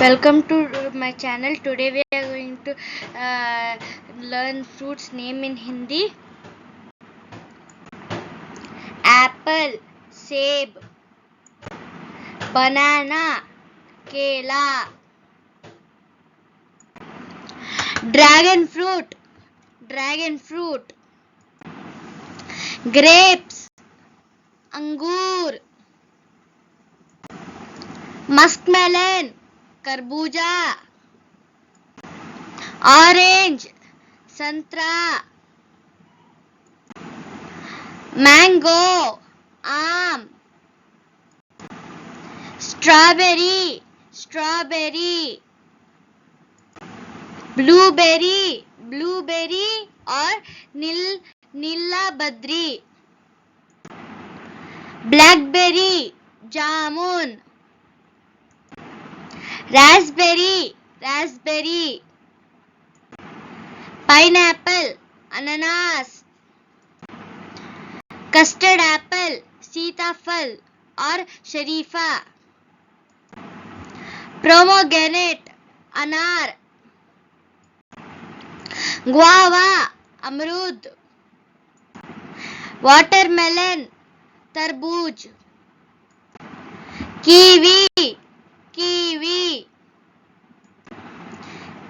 Welcome to my channel. Today we are going to learn fruits name in Hindi. Apple, सेब, banana, केला, dragon fruit, grapes, अंगूर, muskmelon, खरबूजा, orange, संतरा, mango, आम, strawberry, blueberry और नीलाबद्री, blackberry, जामुन, Raspberry, pineapple, अनानास, custard Apple, सीताफल और शरीफा, प्रोमोग्रेनेट, अनार, गुआवा, अमरूद, वाटरमेलन, तरबूज, कीवी,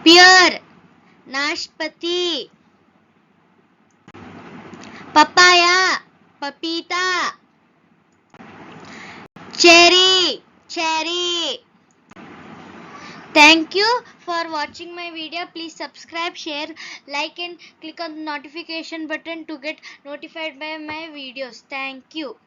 पियर, नाशपाती, पपाया, पपीता, cherry. Thank you for watching my video. Please subscribe, share, like and click on the notification button to get notified by my videos. Thank you.